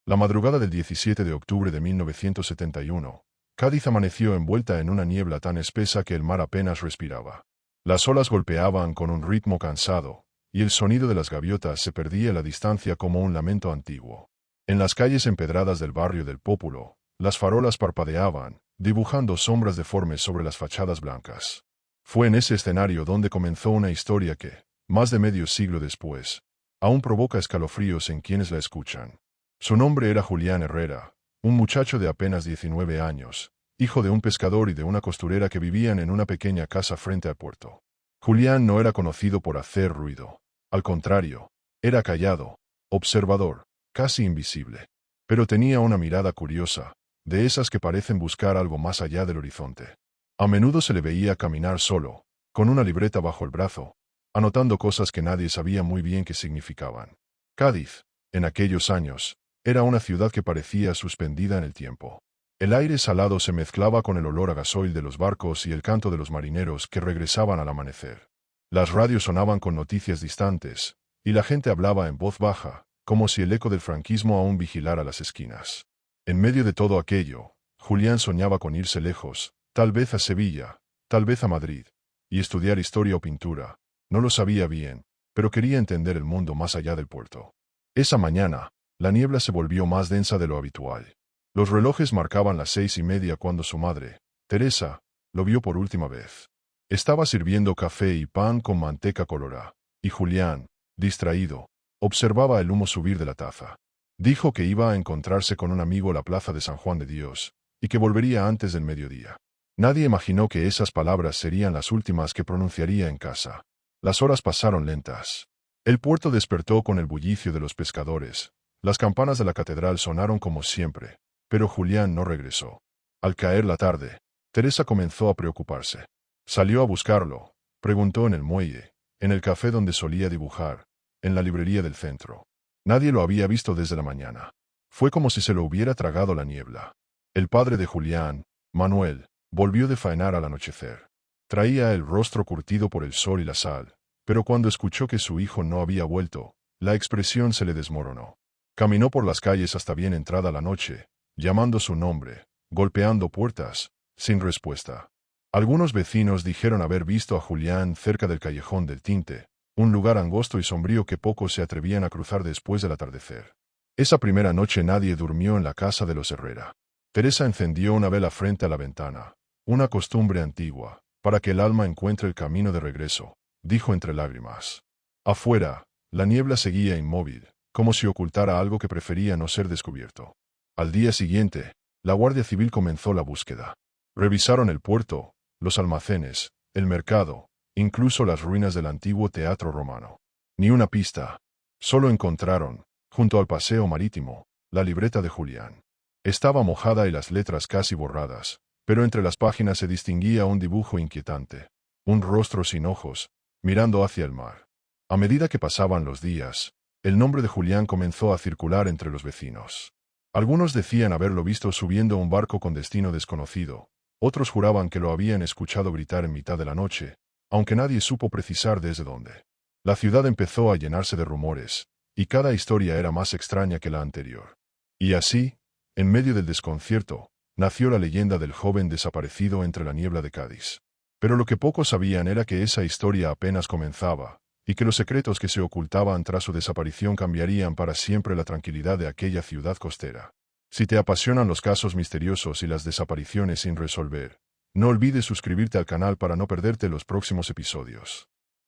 La madrugada del 17 de octubre de 1971, Cádiz amaneció envuelta en una niebla tan espesa que el mar apenas respiraba. Las olas golpeaban con un ritmo cansado, y el sonido de las gaviotas se perdía a la distancia como un lamento antiguo. En las calles empedradas del barrio del Pópulo, las farolas parpadeaban, dibujando sombras deformes sobre las fachadas blancas. Fue en ese escenario donde comenzó una historia que, más de medio siglo después, aún provoca escalofríos en quienes la escuchan. Su nombre era Julián Herrera, un muchacho de apenas 19 años, hijo de un pescador y de una costurera que vivían en una pequeña casa frente al puerto. Julián no era conocido por hacer ruido. Al contrario, era callado, observador, casi invisible. Pero tenía una mirada curiosa, de esas que parecen buscar algo más allá del horizonte. A menudo se le veía caminar solo, con una libreta bajo el brazo, anotando cosas que nadie sabía muy bien qué significaban. Cádiz, en aquellos años, era una ciudad que parecía suspendida en el tiempo. El aire salado se mezclaba con el olor a gasoil de los barcos y el canto de los marineros que regresaban al amanecer. Las radios sonaban con noticias distantes, y la gente hablaba en voz baja, como si el eco del franquismo aún vigilara las esquinas. En medio de todo aquello, Julián soñaba con irse lejos, tal vez a Sevilla, tal vez a Madrid, y estudiar historia o pintura. No lo sabía bien, pero quería entender el mundo más allá del puerto. Esa mañana, la niebla se volvió más densa de lo habitual. Los relojes marcaban las 6:30 cuando su madre, Teresa, lo vio por última vez. Estaba sirviendo café y pan con manteca colorada, y Julián, distraído, observaba el humo subir de la taza. Dijo que iba a encontrarse con un amigo a la plaza de San Juan de Dios, y que volvería antes del mediodía. Nadie imaginó que esas palabras serían las últimas que pronunciaría en casa. Las horas pasaron lentas. El puerto despertó con el bullicio de los pescadores. Las campanas de la catedral sonaron como siempre, pero Julián no regresó. Al caer la tarde, Teresa comenzó a preocuparse. Salió a buscarlo, preguntó en el muelle, en el café donde solía dibujar, en la librería del centro. Nadie lo había visto desde la mañana. Fue como si se lo hubiera tragado la niebla. El padre de Julián, Manuel, volvió de faenar al anochecer. Traía el rostro curtido por el sol y la sal, pero cuando escuchó que su hijo no había vuelto, la expresión se le desmoronó. Caminó por las calles hasta bien entrada la noche, llamando su nombre, golpeando puertas, sin respuesta. Algunos vecinos dijeron haber visto a Julián cerca del Callejón del Tinte, un lugar angosto y sombrío que pocos se atrevían a cruzar después del atardecer. Esa primera noche nadie durmió en la casa de los Herrera. Teresa encendió una vela frente a la ventana, una costumbre antigua, para que el alma encuentre el camino de regreso, dijo entre lágrimas. Afuera, la niebla seguía inmóvil, como si ocultara algo que prefería no ser descubierto. Al día siguiente, la Guardia Civil comenzó la búsqueda. Revisaron el puerto, los almacenes, el mercado, incluso las ruinas del antiguo teatro romano. Ni una pista. Solo encontraron, junto al paseo marítimo, la libreta de Julián. Estaba mojada y las letras casi borradas, pero entre las páginas se distinguía un dibujo inquietante. Un rostro sin ojos, mirando hacia el mar. A medida que pasaban los días, el nombre de Julián comenzó a circular entre los vecinos. Algunos decían haberlo visto subiendo un barco con destino desconocido, otros juraban que lo habían escuchado gritar en mitad de la noche, aunque nadie supo precisar desde dónde. La ciudad empezó a llenarse de rumores, y cada historia era más extraña que la anterior. Y así, en medio del desconcierto, nació la leyenda del joven desaparecido entre la niebla de Cádiz. Pero lo que pocos sabían era que esa historia apenas comenzaba, y que los secretos que se ocultaban tras su desaparición cambiarían para siempre la tranquilidad de aquella ciudad costera. Si te apasionan los casos misteriosos y las desapariciones sin resolver, no olvides suscribirte al canal para no perderte los próximos episodios.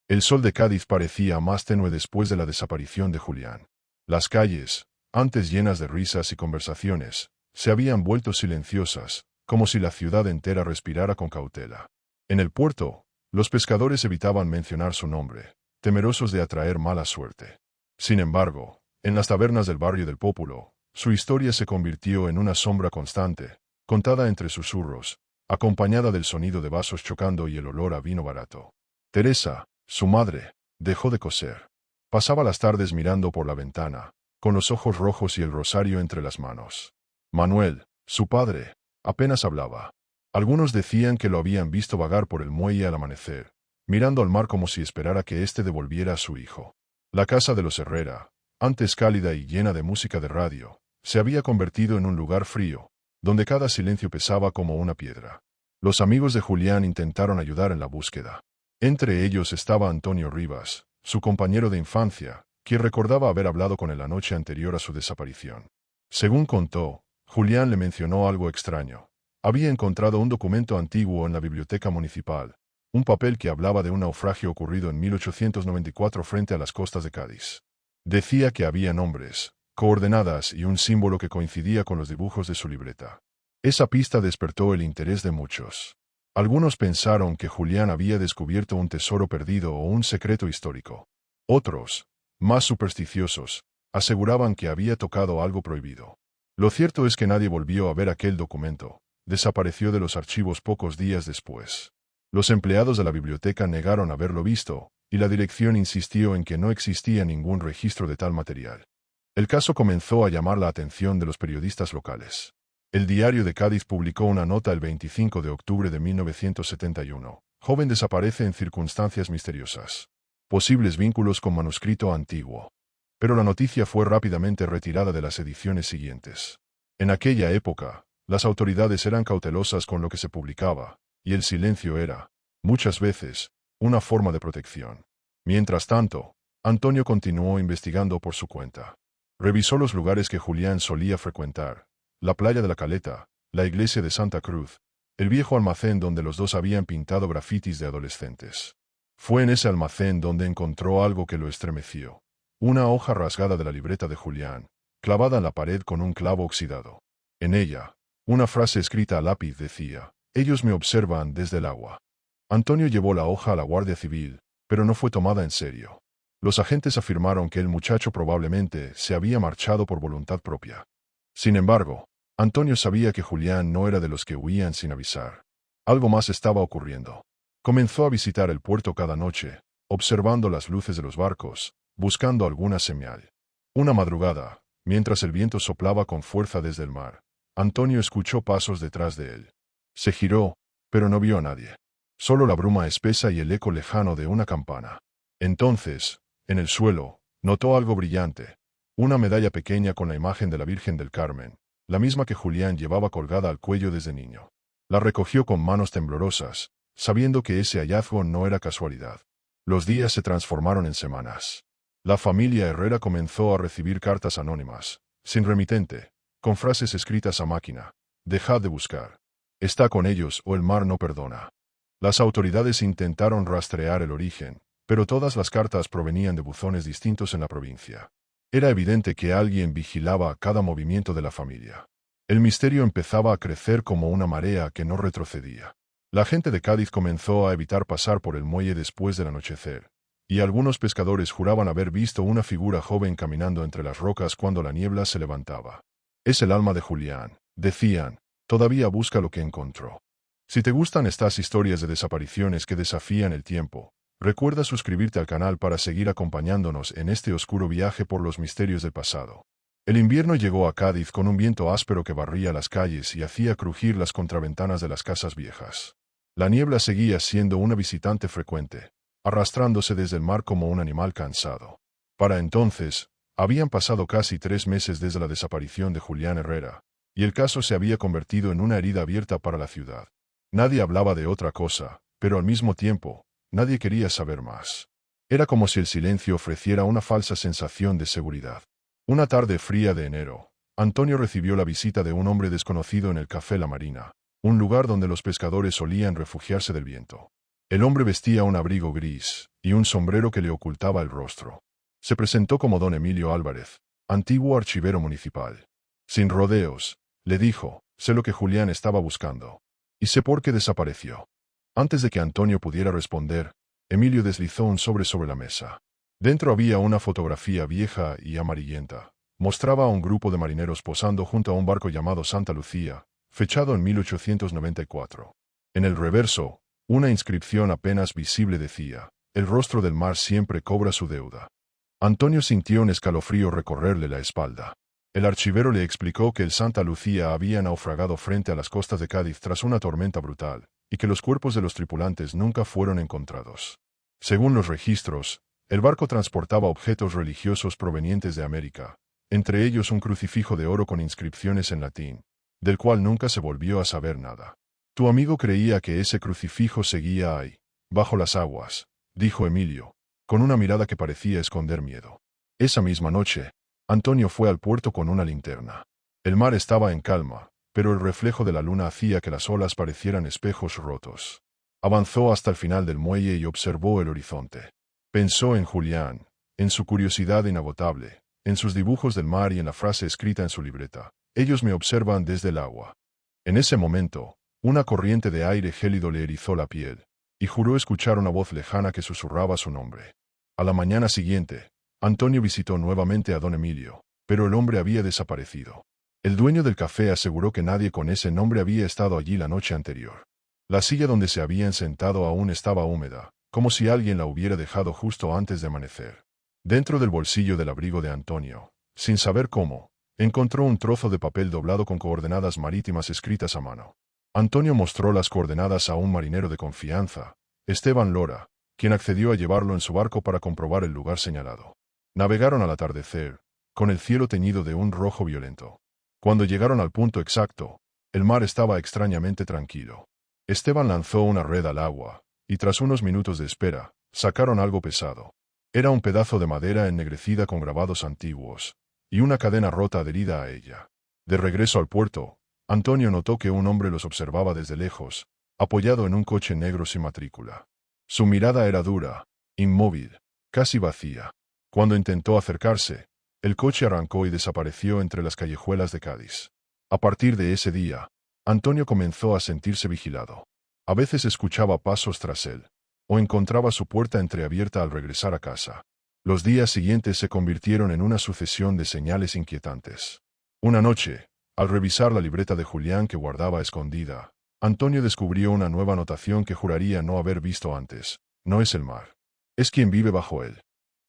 El sol de Cádiz parecía más tenue después de la desaparición de Julián. Las calles, antes llenas de risas y conversaciones, se habían vuelto silenciosas, como si la ciudad entera respirara con cautela. En el puerto, los pescadores evitaban mencionar su nombre, temerosos de atraer mala suerte. Sin embargo, en las tabernas del barrio del Pópulo, su historia se convirtió en una sombra constante, contada entre susurros, acompañada del sonido de vasos chocando y el olor a vino barato. Teresa, su madre, dejó de coser. Pasaba las tardes mirando por la ventana, con los ojos rojos y el rosario entre las manos. Manuel, su padre, apenas hablaba. Algunos decían que lo habían visto vagar por el muelle al amanecer, mirando al mar como si esperara que éste devolviera a su hijo. La casa de los Herrera, antes cálida y llena de música de radio, se había convertido en un lugar frío, donde cada silencio pesaba como una piedra. Los amigos de Julián intentaron ayudar en la búsqueda. Entre ellos estaba Antonio Rivas, su compañero de infancia, quien recordaba haber hablado con él la noche anterior a su desaparición. Según contó, Julián le mencionó algo extraño. Había encontrado un documento antiguo en la biblioteca municipal, un papel que hablaba de un naufragio ocurrido en 1894 frente a las costas de Cádiz. Decía que había nombres, coordenadas y un símbolo que coincidía con los dibujos de su libreta. Esa pista despertó el interés de muchos. Algunos pensaron que Julián había descubierto un tesoro perdido o un secreto histórico. Otros, más supersticiosos, aseguraban que había tocado algo prohibido. Lo cierto es que nadie volvió a ver aquel documento. Desapareció de los archivos pocos días después. Los empleados de la biblioteca negaron haberlo visto, y la dirección insistió en que no existía ningún registro de tal material. El caso comenzó a llamar la atención de los periodistas locales. El Diario de Cádiz publicó una nota el 25 de octubre de 1971. Joven desaparece en circunstancias misteriosas. Posibles vínculos con manuscrito antiguo. Pero la noticia fue rápidamente retirada de las ediciones siguientes. En aquella época, las autoridades eran cautelosas con lo que se publicaba, y el silencio era, muchas veces, una forma de protección. Mientras tanto, Antonio continuó investigando por su cuenta. Revisó los lugares que Julián solía frecuentar, la playa de la Caleta, la iglesia de Santa Cruz, el viejo almacén donde los dos habían pintado grafitis de adolescentes. Fue en ese almacén donde encontró algo que lo estremeció. Una hoja rasgada de la libreta de Julián, clavada en la pared con un clavo oxidado. En ella, una frase escrita a lápiz decía: «Ellos me observan desde el agua». Antonio llevó la hoja a la Guardia Civil, pero no fue tomada en serio. Los agentes afirmaron que el muchacho probablemente se había marchado por voluntad propia. Sin embargo, Antonio sabía que Julián no era de los que huían sin avisar. Algo más estaba ocurriendo. Comenzó a visitar el puerto cada noche, observando las luces de los barcos, buscando alguna señal. Una madrugada, mientras el viento soplaba con fuerza desde el mar, Antonio escuchó pasos detrás de él. Se giró, pero no vio a nadie. Solo la bruma espesa y el eco lejano de una campana. Entonces, en el suelo, notó algo brillante. Una medalla pequeña con la imagen de la Virgen del Carmen, la misma que Julián llevaba colgada al cuello desde niño. La recogió con manos temblorosas, sabiendo que ese hallazgo no era casualidad. Los días se transformaron en semanas. La familia Herrera comenzó a recibir cartas anónimas, sin remitente, con frases escritas a máquina: «Dejad de buscar. Está con ellos o el mar no perdona». Las autoridades intentaron rastrear el origen, pero todas las cartas provenían de buzones distintos en la provincia. Era evidente que alguien vigilaba cada movimiento de la familia. El misterio empezaba a crecer como una marea que no retrocedía. La gente de Cádiz comenzó a evitar pasar por el muelle después del anochecer, y algunos pescadores juraban haber visto una figura joven caminando entre las rocas cuando la niebla se levantaba. «Es el alma de Julián», decían, «todavía busca lo que encontró». Si te gustan estas historias de desapariciones que desafían el tiempo, recuerda suscribirte al canal para seguir acompañándonos en este oscuro viaje por los misterios del pasado. El invierno llegó a Cádiz con un viento áspero que barría las calles y hacía crujir las contraventanas de las casas viejas. La niebla seguía siendo una visitante frecuente, arrastrándose desde el mar como un animal cansado. Para entonces, habían pasado casi 3 meses desde la desaparición de Julián Herrera, y el caso se había convertido en una herida abierta para la ciudad. Nadie hablaba de otra cosa, pero al mismo tiempo, nadie quería saber más. Era como si el silencio ofreciera una falsa sensación de seguridad. Una tarde fría de enero, Antonio recibió la visita de un hombre desconocido en el Café La Marina, un lugar donde los pescadores solían refugiarse del viento. El hombre vestía un abrigo gris y un sombrero que le ocultaba el rostro. Se presentó como don Emilio Álvarez, antiguo archivero municipal. Sin rodeos, le dijo: «Sé lo que Julián estaba buscando. Y sé por qué desapareció». Antes de que Antonio pudiera responder, Emilio deslizó un sobre la mesa. Dentro había una fotografía vieja y amarillenta. Mostraba a un grupo de marineros posando junto a un barco llamado Santa Lucía, fechado en 1894. En el reverso, una inscripción apenas visible decía: «El rostro del mar siempre cobra su deuda». Antonio sintió un escalofrío recorrerle la espalda. El archivero le explicó que el Santa Lucía había naufragado frente a las costas de Cádiz tras una tormenta brutal, y que los cuerpos de los tripulantes nunca fueron encontrados. Según los registros, el barco transportaba objetos religiosos provenientes de América, entre ellos un crucifijo de oro con inscripciones en latín, del cual nunca se volvió a saber nada. Tu amigo creía que ese crucifijo seguía ahí, bajo las aguas, dijo Emilio, con una mirada que parecía esconder miedo. Esa misma noche, Antonio fue al puerto con una linterna. El mar estaba en calma, pero el reflejo de la luna hacía que las olas parecieran espejos rotos. Avanzó hasta el final del muelle y observó el horizonte. Pensó en Julián, en su curiosidad inagotable, en sus dibujos del mar y en la frase escrita en su libreta: ellos me observan desde el agua. En ese momento, una corriente de aire gélido le erizó la piel, y juró escuchar una voz lejana que susurraba su nombre. A la mañana siguiente, Antonio visitó nuevamente a don Emilio, pero el hombre había desaparecido. El dueño del café aseguró que nadie con ese nombre había estado allí la noche anterior. La silla donde se habían sentado aún estaba húmeda, como si alguien la hubiera dejado justo antes de amanecer. Dentro del bolsillo del abrigo de Antonio, sin saber cómo, encontró un trozo de papel doblado con coordenadas marítimas escritas a mano. Antonio mostró las coordenadas a un marinero de confianza, Esteban Lora, quien accedió a llevarlo en su barco para comprobar el lugar señalado. Navegaron al atardecer, con el cielo teñido de un rojo violento. Cuando llegaron al punto exacto, el mar estaba extrañamente tranquilo. Esteban lanzó una red al agua, y tras unos minutos de espera, sacaron algo pesado. Era un pedazo de madera ennegrecida con grabados antiguos, y una cadena rota adherida a ella. De regreso al puerto, Antonio notó que un hombre los observaba desde lejos, apoyado en un coche negro sin matrícula. Su mirada era dura, inmóvil, casi vacía. Cuando intentó acercarse, el coche arrancó y desapareció entre las callejuelas de Cádiz. A partir de ese día, Antonio comenzó a sentirse vigilado. A veces escuchaba pasos tras él, o encontraba su puerta entreabierta al regresar a casa. Los días siguientes se convirtieron en una sucesión de señales inquietantes. Una noche, al revisar la libreta de Julián que guardaba escondida, Antonio descubrió una nueva anotación que juraría no haber visto antes: no es el mar, es quien vive bajo él.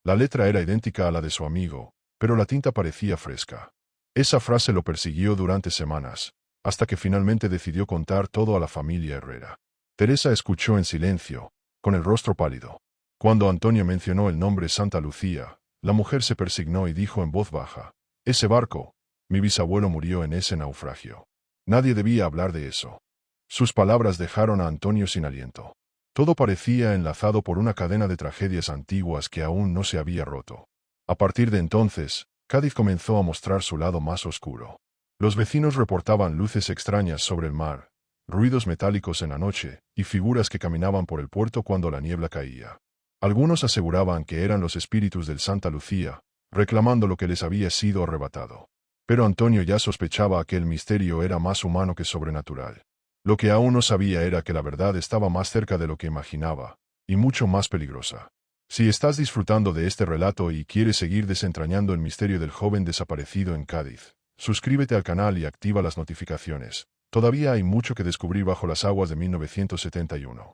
La letra era idéntica a la de su amigo, pero la tinta parecía fresca. Esa frase lo persiguió durante semanas, hasta que finalmente decidió contar todo a la familia Herrera. Teresa escuchó en silencio, con el rostro pálido. Cuando Antonio mencionó el nombre Santa Lucía, la mujer se persignó y dijo en voz baja: ese barco, mi bisabuelo murió en ese naufragio. Nadie debía hablar de eso. Sus palabras dejaron a Antonio sin aliento. Todo parecía enlazado por una cadena de tragedias antiguas que aún no se había roto. A partir de entonces, Cádiz comenzó a mostrar su lado más oscuro. Los vecinos reportaban luces extrañas sobre el mar, ruidos metálicos en la noche, y figuras que caminaban por el puerto cuando la niebla caía. Algunos aseguraban que eran los espíritus del Santa Lucía, reclamando lo que les había sido arrebatado. Pero Antonio ya sospechaba que el misterio era más humano que sobrenatural. Lo que aún no sabía era que la verdad estaba más cerca de lo que imaginaba, y mucho más peligrosa. Si estás disfrutando de este relato y quieres seguir desentrañando el misterio del joven desaparecido en Cádiz, suscríbete al canal y activa las notificaciones. Todavía hay mucho que descubrir bajo las aguas de 1971.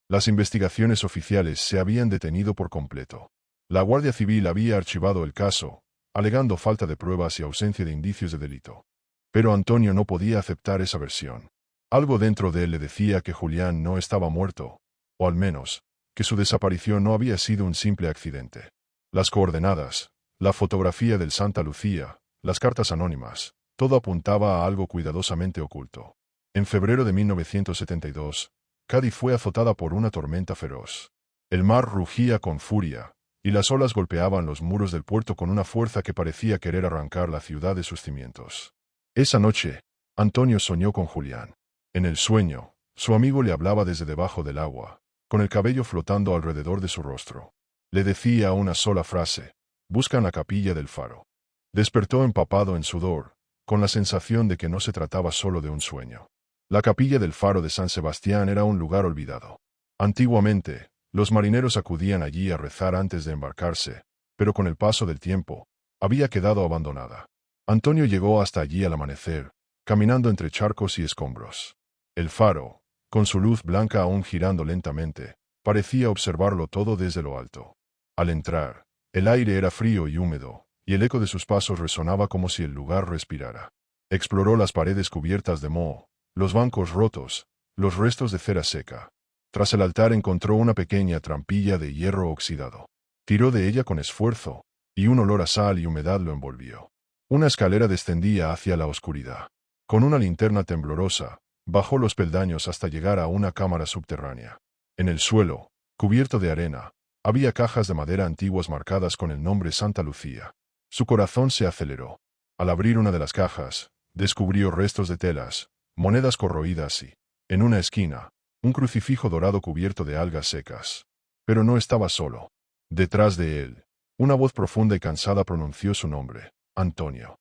Las investigaciones oficiales se habían detenido por completo. La Guardia Civil había archivado el caso, alegando falta de pruebas y ausencia de indicios de delito. Pero Antonio no podía aceptar esa versión. Algo dentro de él le decía que Julián no estaba muerto, o al menos, que su desaparición no había sido un simple accidente. Las coordenadas, la fotografía del Santa Lucía, las cartas anónimas, todo apuntaba a algo cuidadosamente oculto. En febrero de 1972, Cádiz fue azotada por una tormenta feroz. El mar rugía con furia, y las olas golpeaban los muros del puerto con una fuerza que parecía querer arrancar la ciudad de sus cimientos. Esa noche, Antonio soñó con Julián. En el sueño, su amigo le hablaba desde debajo del agua, con el cabello flotando alrededor de su rostro. Le decía una sola frase: buscan la capilla del faro. Despertó empapado en sudor, con la sensación de que no se trataba solo de un sueño. La capilla del faro de San Sebastián era un lugar olvidado. Antiguamente, los marineros acudían allí a rezar antes de embarcarse, pero con el paso del tiempo, había quedado abandonada. Antonio llegó hasta allí al amanecer, caminando entre charcos y escombros. El faro, con su luz blanca aún girando lentamente, parecía observarlo todo desde lo alto. Al entrar, el aire era frío y húmedo, y el eco de sus pasos resonaba como si el lugar respirara. Exploró las paredes cubiertas de moho, los bancos rotos, los restos de cera seca. Tras el altar encontró una pequeña trampilla de hierro oxidado. Tiró de ella con esfuerzo, y un olor a sal y humedad lo envolvió. Una escalera descendía hacia la oscuridad. Con una linterna temblorosa, bajó los peldaños hasta llegar a una cámara subterránea. En el suelo, cubierto de arena, había cajas de madera antiguas marcadas con el nombre Santa Lucía. Su corazón se aceleró. Al abrir una de las cajas, descubrió restos de telas, monedas corroídas y, en una esquina, un crucifijo dorado cubierto de algas secas. Pero no estaba solo. Detrás de él, una voz profunda y cansada pronunció su nombre, Antonio.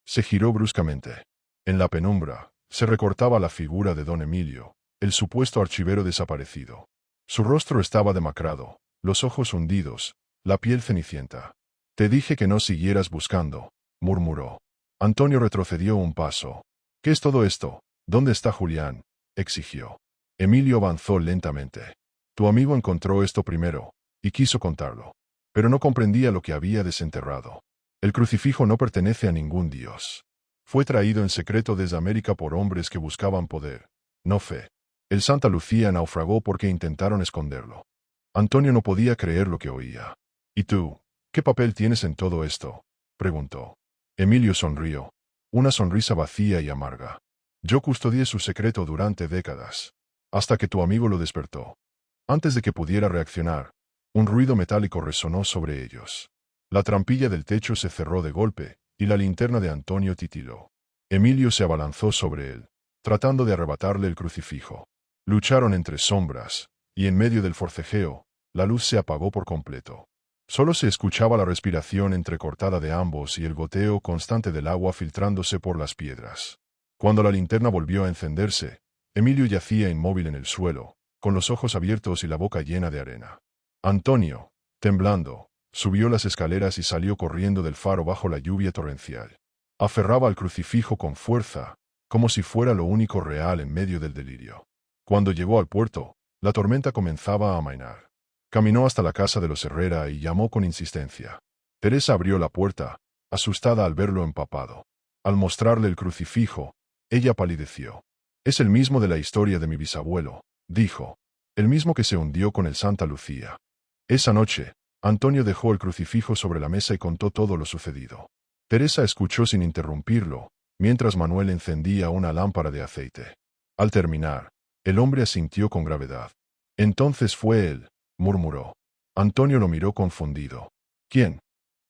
Se giró bruscamente. En la penumbra, se recortaba la figura de don Emilio, el supuesto archivero desaparecido. Su rostro estaba demacrado, los ojos hundidos, la piel cenicienta. Te dije que no siguieras buscando, murmuró. Antonio retrocedió un paso. ¿Qué es todo esto? ¿Dónde está Julián? Exigió. Emilio avanzó lentamente. Tu amigo encontró esto primero, y quiso contarlo. Pero no comprendía lo que había desenterrado. El crucifijo no pertenece a ningún dios. Fue traído en secreto desde América por hombres que buscaban poder, no fe. El Santa Lucía naufragó porque intentaron esconderlo. Antonio no podía creer lo que oía. ¿Y tú? ¿Qué papel tienes en todo esto? Preguntó. Emilio sonrió. Una sonrisa vacía y amarga. Yo custodié su secreto durante décadas. Hasta que tu amigo lo despertó. Antes de que pudiera reaccionar, un ruido metálico resonó sobre ellos. La trampilla del techo se cerró de golpe, y la linterna de Antonio titiló. Emilio se abalanzó sobre él, tratando de arrebatarle el crucifijo. Lucharon entre sombras, y en medio del forcejeo, la luz se apagó por completo. Solo se escuchaba la respiración entrecortada de ambos y el goteo constante del agua filtrándose por las piedras. Cuando la linterna volvió a encenderse, Emilio yacía inmóvil en el suelo, con los ojos abiertos y la boca llena de arena. Antonio, temblando, subió las escaleras y salió corriendo del faro bajo la lluvia torrencial. Aferraba al crucifijo con fuerza, como si fuera lo único real en medio del delirio. Cuando llegó al puerto, la tormenta comenzaba a amainar. Caminó hasta la casa de los Herrera y llamó con insistencia. Teresa abrió la puerta, asustada al verlo empapado. Al mostrarle el crucifijo, ella palideció. Es el mismo de la historia de mi bisabuelo, dijo. El mismo que se hundió con el Santa Lucía. Esa noche, Antonio dejó el crucifijo sobre la mesa y contó todo lo sucedido. Teresa escuchó sin interrumpirlo, mientras Manuel encendía una lámpara de aceite. Al terminar, el hombre asintió con gravedad. Entonces fue él, murmuró. Antonio lo miró confundido. ¿Quién?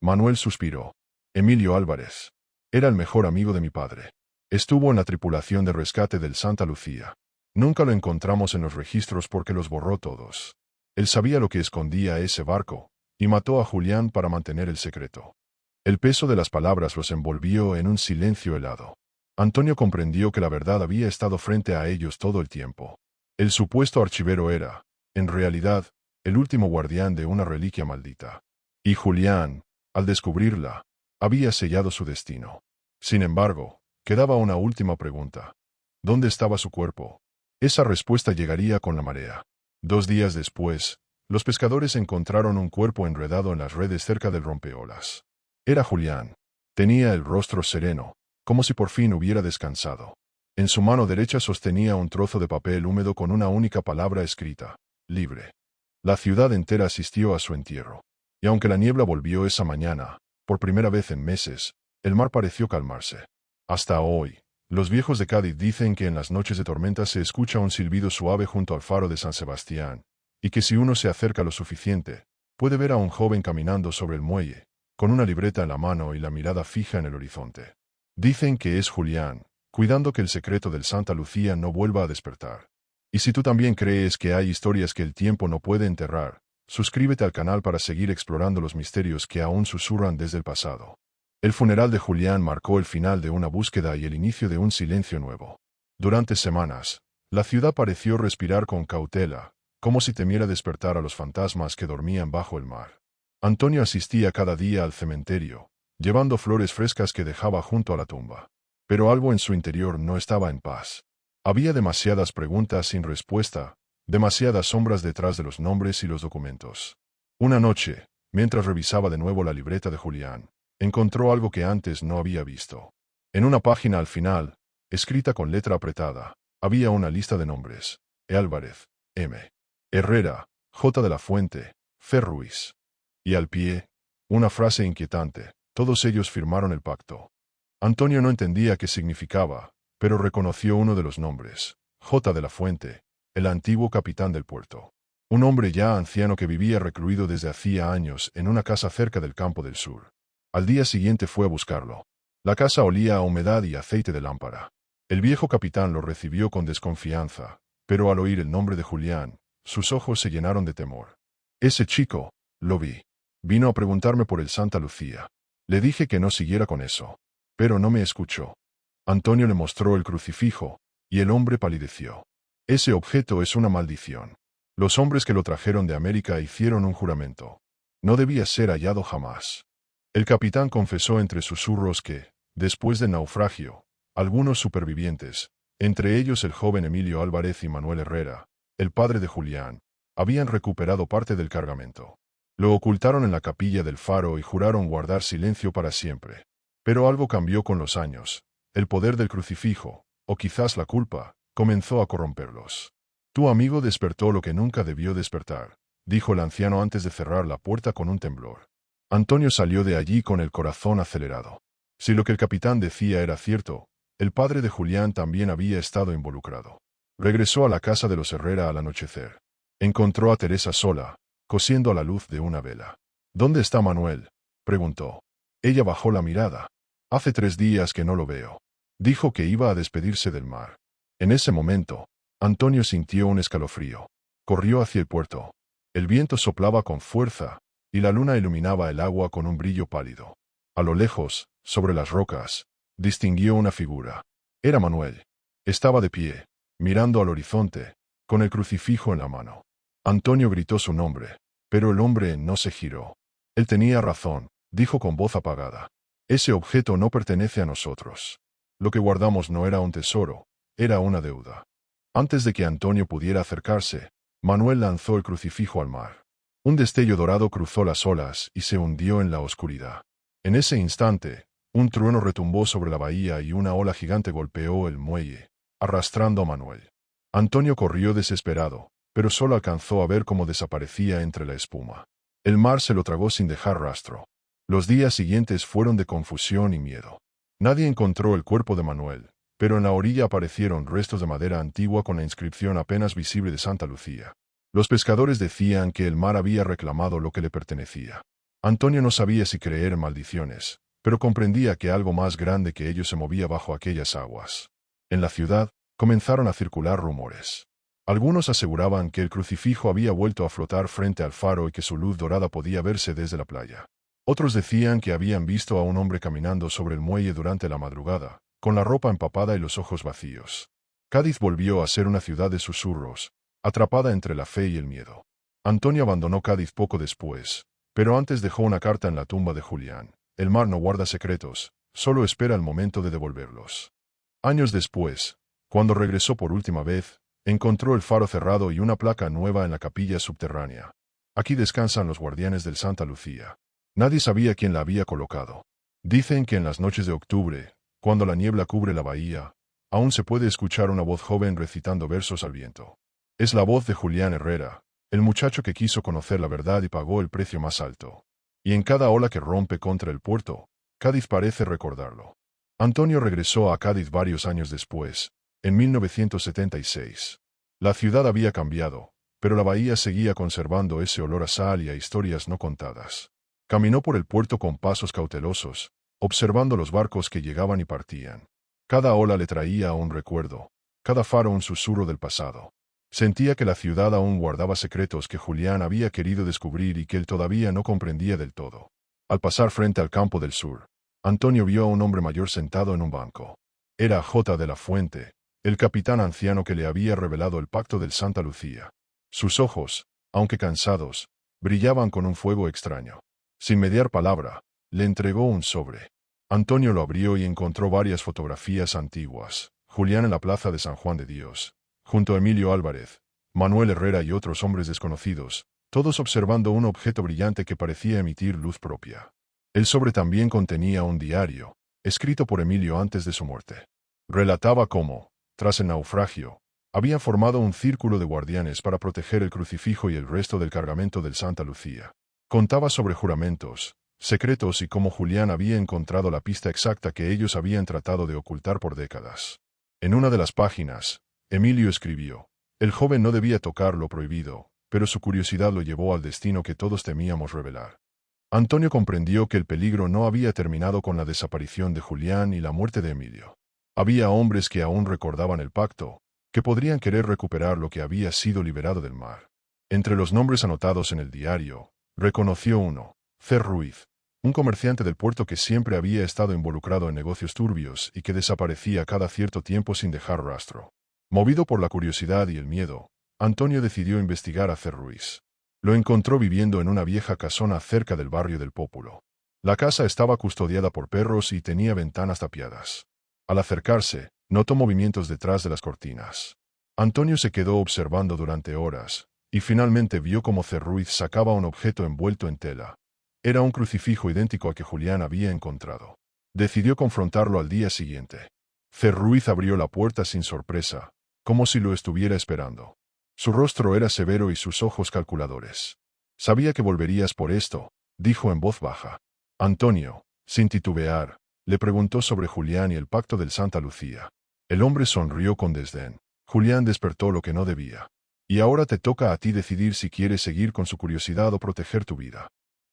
Manuel suspiró. Emilio Álvarez. Era el mejor amigo de mi padre. Estuvo en la tripulación de rescate del Santa Lucía. Nunca lo encontramos en los registros porque los borró todos. Él sabía lo que escondía ese barco, y mató a Julián para mantener el secreto. El peso de las palabras los envolvió en un silencio helado. Antonio comprendió que la verdad había estado frente a ellos todo el tiempo. El supuesto archivero era, en realidad, el último guardián de una reliquia maldita. Y Julián, al descubrirla, había sellado su destino. Sin embargo, quedaba una última pregunta. ¿Dónde estaba su cuerpo? Esa respuesta llegaría con la marea. 2 días después, los pescadores encontraron un cuerpo enredado en las redes cerca del rompeolas. Era Julián. Tenía el rostro sereno, como si por fin hubiera descansado. En su mano derecha sostenía un trozo de papel húmedo con una única palabra escrita: libre. La ciudad entera asistió a su entierro. Y aunque la niebla volvió esa mañana, por primera vez en meses, el mar pareció calmarse. Hasta hoy, los viejos de Cádiz dicen que en las noches de tormenta se escucha un silbido suave junto al faro de San Sebastián, y que si uno se acerca lo suficiente, puede ver a un joven caminando sobre el muelle, con una libreta en la mano y la mirada fija en el horizonte. Dicen que es Julián, cuidando que el secreto del Santa Lucía no vuelva a despertar. Y si tú también crees que hay historias que el tiempo no puede enterrar, suscríbete al canal para seguir explorando los misterios que aún susurran desde el pasado. El funeral de Julián marcó el final de una búsqueda y el inicio de un silencio nuevo. Durante semanas, la ciudad pareció respirar con cautela, como si temiera despertar a los fantasmas que dormían bajo el mar. Antonio asistía cada día al cementerio, llevando flores frescas que dejaba junto a la tumba. Pero algo en su interior no estaba en paz. Había demasiadas preguntas sin respuesta, demasiadas sombras detrás de los nombres y los documentos. Una noche, mientras revisaba de nuevo la libreta de Julián, encontró algo que antes no había visto. En una página al final, escrita con letra apretada, había una lista de nombres: E. Álvarez, M. Herrera, J. de la Fuente, C. Ruiz. Y al pie, una frase inquietante: todos ellos firmaron el pacto. Antonio no entendía qué significaba, pero reconoció uno de los nombres, J. de la Fuente, el antiguo capitán del puerto. Un hombre ya anciano que vivía recluido desde hacía años en una casa cerca del campo del sur. Al día siguiente fue a buscarlo. La casa olía a humedad y aceite de lámpara. El viejo capitán lo recibió con desconfianza, pero al oír el nombre de Julián, sus ojos se llenaron de temor. Ese chico, lo vi. Vino a preguntarme por el Santa Lucía. Le dije que no siguiera con eso. Pero no me escuchó. Antonio le mostró el crucifijo, y el hombre palideció. Ese objeto es una maldición. Los hombres que lo trajeron de América hicieron un juramento. No debía ser hallado jamás. El capitán confesó entre susurros que, después del naufragio, algunos supervivientes, entre ellos el joven Emilio Álvarez y Manuel Herrera, el padre de Julián, habían recuperado parte del cargamento. Lo ocultaron en la capilla del faro y juraron guardar silencio para siempre. Pero algo cambió con los años. El poder del crucifijo, o quizás la culpa, comenzó a corromperlos. Tu amigo despertó lo que nunca debió despertar, dijo el anciano antes de cerrar la puerta con un temblor. Antonio salió de allí con el corazón acelerado. Si lo que el capitán decía era cierto, el padre de Julián también había estado involucrado. Regresó a la casa de los Herrera al anochecer. Encontró a Teresa sola, cosiendo a la luz de una vela. ¿Dónde está Manuel?, preguntó. Ella bajó la mirada. Hace 3 días que no lo veo. Dijo que iba a despedirse del mar. En ese momento, Antonio sintió un escalofrío. Corrió hacia el puerto. El viento soplaba con fuerza, y la luna iluminaba el agua con un brillo pálido. A lo lejos, sobre las rocas, distinguió una figura. Era Manuel. Estaba de pie, mirando al horizonte, con el crucifijo en la mano. Antonio gritó su nombre, pero el hombre no se giró. Él tenía razón, dijo con voz apagada. Ese objeto no pertenece a nosotros. Lo que guardamos no era un tesoro, era una deuda. Antes de que Antonio pudiera acercarse, Manuel lanzó el crucifijo al mar. Un destello dorado cruzó las olas y se hundió en la oscuridad. En ese instante, un trueno retumbó sobre la bahía y una ola gigante golpeó el muelle, arrastrando a Manuel. Antonio corrió desesperado, pero solo alcanzó a ver cómo desaparecía entre la espuma. El mar se lo tragó sin dejar rastro. Los días siguientes fueron de confusión y miedo. Nadie encontró el cuerpo de Manuel, pero en la orilla aparecieron restos de madera antigua con la inscripción apenas visible de Santa Lucía. Los pescadores decían que el mar había reclamado lo que le pertenecía. Antonio no sabía si creer en maldiciones, pero comprendía que algo más grande que ellos se movía bajo aquellas aguas. En la ciudad, comenzaron a circular rumores. Algunos aseguraban que el crucifijo había vuelto a flotar frente al faro y que su luz dorada podía verse desde la playa. Otros decían que habían visto a un hombre caminando sobre el muelle durante la madrugada, con la ropa empapada y los ojos vacíos. Cádiz volvió a ser una ciudad de susurros, atrapada entre la fe y el miedo. Antonio abandonó Cádiz poco después, pero antes dejó una carta en la tumba de Julián. El mar no guarda secretos, solo espera el momento de devolverlos. Años después, cuando regresó por última vez, encontró el faro cerrado y una placa nueva en la capilla subterránea. Aquí descansan los guardianes del Santa Lucía. Nadie sabía quién la había colocado. Dicen que en las noches de octubre, cuando la niebla cubre la bahía, aún se puede escuchar una voz joven recitando versos al viento. Es la voz de Julián Herrera, el muchacho que quiso conocer la verdad y pagó el precio más alto. Y en cada ola que rompe contra el puerto, Cádiz parece recordarlo. Antonio regresó a Cádiz varios años después, en 1976. La ciudad había cambiado, pero la bahía seguía conservando ese olor a sal y a historias no contadas. Caminó por el puerto con pasos cautelosos, observando los barcos que llegaban y partían. Cada ola le traía un recuerdo, cada faro un susurro del pasado. Sentía que la ciudad aún guardaba secretos que Julián había querido descubrir y que él todavía no comprendía del todo. Al pasar frente al campo del sur, Antonio vio a un hombre mayor sentado en un banco. Era J. de la Fuente, el capitán anciano que le había revelado el pacto del Santa Lucía. Sus ojos, aunque cansados, brillaban con un fuego extraño. Sin mediar palabra, le entregó un sobre. Antonio lo abrió y encontró varias fotografías antiguas. Julián en la plaza de San Juan de Dios, junto a Emilio Álvarez, Manuel Herrera y otros hombres desconocidos, todos observando un objeto brillante que parecía emitir luz propia. El sobre también contenía un diario, escrito por Emilio antes de su muerte. Relataba cómo, tras el naufragio, habían formado un círculo de guardianes para proteger el crucifijo y el resto del cargamento del Santa Lucía. Contaba sobre juramentos, secretos y cómo Julián había encontrado la pista exacta que ellos habían tratado de ocultar por décadas. En una de las páginas, Emilio escribió: el joven no debía tocar lo prohibido, pero su curiosidad lo llevó al destino que todos temíamos revelar. Antonio comprendió que el peligro no había terminado con la desaparición de Julián y la muerte de Emilio. Había hombres que aún recordaban el pacto, que podrían querer recuperar lo que había sido liberado del mar. Entre los nombres anotados en el diario, reconoció uno: Cer Ruiz, un comerciante del puerto que siempre había estado involucrado en negocios turbios y que desaparecía cada cierto tiempo sin dejar rastro. Movido por la curiosidad y el miedo, Antonio decidió investigar a Cer Ruiz. Lo encontró viviendo en una vieja casona cerca del barrio del Pópulo. La casa estaba custodiada por perros y tenía ventanas tapiadas. Al acercarse, notó movimientos detrás de las cortinas. Antonio se quedó observando durante horas, y finalmente vio cómo Cer Ruiz sacaba un objeto envuelto en tela. Era un crucifijo idéntico al que Julián había encontrado. Decidió confrontarlo al día siguiente. Cer Ruiz abrió la puerta sin sorpresa, como si lo estuviera esperando. Su rostro era severo y sus ojos calculadores. «Sabía que volverías por esto», dijo en voz baja. Antonio, sin titubear, le preguntó sobre Julián y el pacto del Santa Lucía. El hombre sonrió con desdén. Julián despertó lo que no debía. Y ahora te toca a ti decidir si quieres seguir con su curiosidad o proteger tu vida.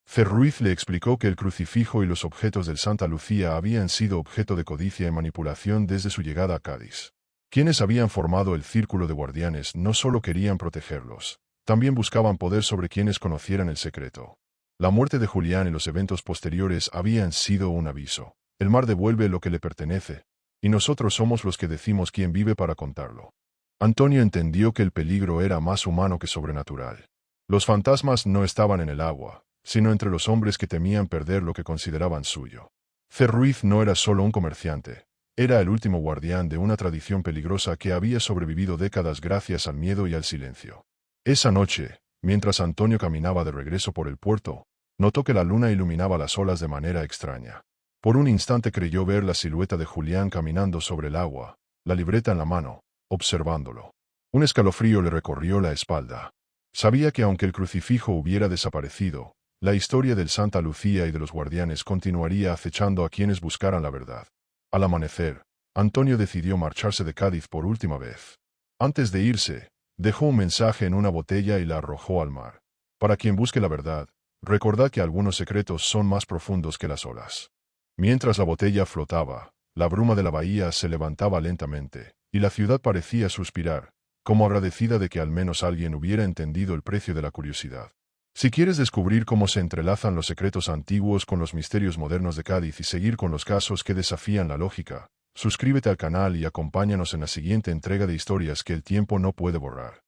Cer Ruiz le explicó que el crucifijo y los objetos del Santa Lucía habían sido objeto de codicia y manipulación desde su llegada a Cádiz. Quienes habían formado el círculo de guardianes no solo querían protegerlos, también buscaban poder sobre quienes conocieran el secreto. La muerte de Julián y los eventos posteriores habían sido un aviso. El mar devuelve lo que le pertenece, y nosotros somos los que decimos quién vive para contarlo. Antonio entendió que el peligro era más humano que sobrenatural. Los fantasmas no estaban en el agua, sino entre los hombres que temían perder lo que consideraban suyo. Cer Ruiz no era solo un comerciante. Era el último guardián de una tradición peligrosa que había sobrevivido décadas gracias al miedo y al silencio. Esa noche, mientras Antonio caminaba de regreso por el puerto, notó que la luna iluminaba las olas de manera extraña. Por un instante creyó ver la silueta de Julián caminando sobre el agua, la libreta en la mano, observándolo. Un escalofrío le recorrió la espalda. Sabía que aunque el crucifijo hubiera desaparecido, la historia del Santa Lucía y de los guardianes continuaría acechando a quienes buscaran la verdad. Al amanecer, Antonio decidió marcharse de Cádiz por última vez. Antes de irse, dejó un mensaje en una botella y la arrojó al mar. Para quien busque la verdad, recordad que algunos secretos son más profundos que las olas. Mientras la botella flotaba, la bruma de la bahía se levantaba lentamente, y la ciudad parecía suspirar, como agradecida de que al menos alguien hubiera entendido el precio de la curiosidad. Si quieres descubrir cómo se entrelazan los secretos antiguos con los misterios modernos de Cádiz y seguir con los casos que desafían la lógica, suscríbete al canal y acompáñanos en la siguiente entrega de historias que el tiempo no puede borrar.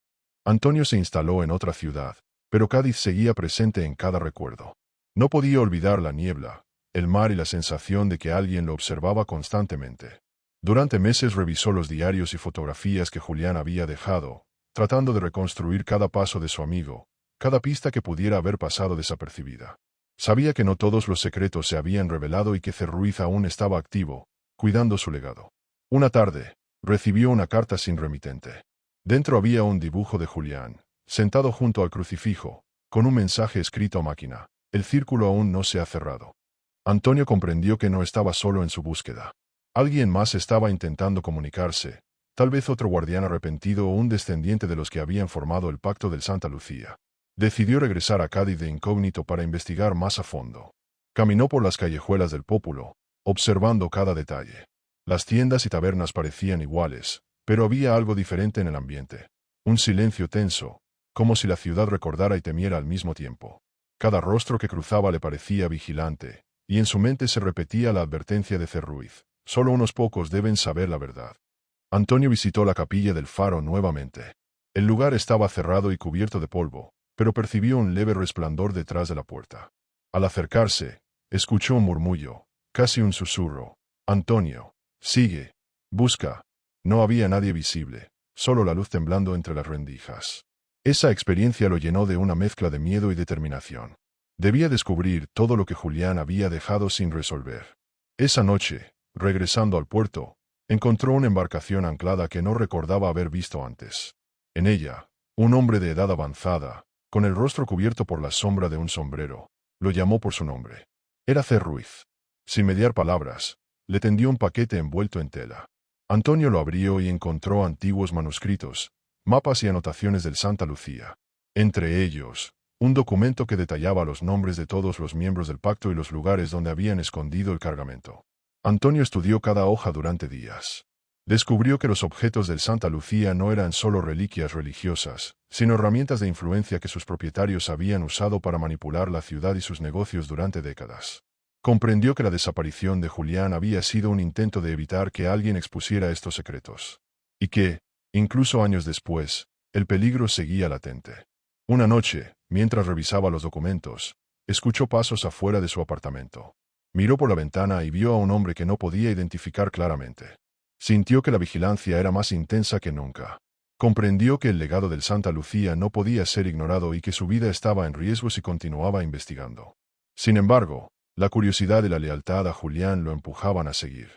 Antonio se instaló en otra ciudad, pero Cádiz seguía presente en cada recuerdo. No podía olvidar la niebla, el mar y la sensación de que alguien lo observaba constantemente. Durante meses revisó los diarios y fotografías que Julián había dejado, tratando de reconstruir cada paso de su amigo, cada pista que pudiera haber pasado desapercibida. Sabía que no todos los secretos se habían revelado y que Cer Ruiz aún estaba activo, cuidando su legado. Una tarde, recibió una carta sin remitente. Dentro había un dibujo de Julián, sentado junto al crucifijo, con un mensaje escrito a máquina: el círculo aún no se ha cerrado. Antonio comprendió que no estaba solo en su búsqueda. Alguien más estaba intentando comunicarse, tal vez otro guardián arrepentido o un descendiente de los que habían formado el pacto del Santa Lucía. Decidió regresar a Cádiz de incógnito para investigar más a fondo. Caminó por las callejuelas del Pópulo, observando cada detalle. Las tiendas y tabernas parecían iguales, pero había algo diferente en el ambiente. Un silencio tenso, como si la ciudad recordara y temiera al mismo tiempo. Cada rostro que cruzaba le parecía vigilante, y en su mente se repetía la advertencia de Cer Ruiz: solo unos pocos deben saber la verdad. Antonio visitó la capilla del Faro nuevamente. El lugar estaba cerrado y cubierto de polvo, pero percibió un leve resplandor detrás de la puerta. Al acercarse, escuchó un murmullo, casi un susurro: Antonio, sigue, busca. No había nadie visible, solo la luz temblando entre las rendijas. Esa experiencia lo llenó de una mezcla de miedo y determinación. Debía descubrir todo lo que Julián había dejado sin resolver. Esa noche, regresando al puerto, encontró una embarcación anclada que no recordaba haber visto antes. En ella, un hombre de edad avanzada, con el rostro cubierto por la sombra de un sombrero, lo llamó por su nombre. Era C. Ruiz. Sin mediar palabras, le tendió un paquete envuelto en tela. Antonio lo abrió y encontró antiguos manuscritos, mapas y anotaciones del Santa Lucía. Entre ellos, un documento que detallaba los nombres de todos los miembros del pacto y los lugares donde habían escondido el cargamento. Antonio estudió cada hoja durante días. Descubrió que los objetos del Santa Lucía no eran solo reliquias religiosas, sino herramientas de influencia que sus propietarios habían usado para manipular la ciudad y sus negocios durante décadas. Comprendió que la desaparición de Julián había sido un intento de evitar que alguien expusiera estos secretos. Y que, incluso años después, el peligro seguía latente. Una noche, mientras revisaba los documentos, escuchó pasos afuera de su apartamento. Miró por la ventana y vio a un hombre que no podía identificar claramente. Sintió que la vigilancia era más intensa que nunca. Comprendió que el legado del Santa Lucía no podía ser ignorado y que su vida estaba en riesgo si continuaba investigando. Sin embargo, la curiosidad y la lealtad a Julián lo empujaban a seguir.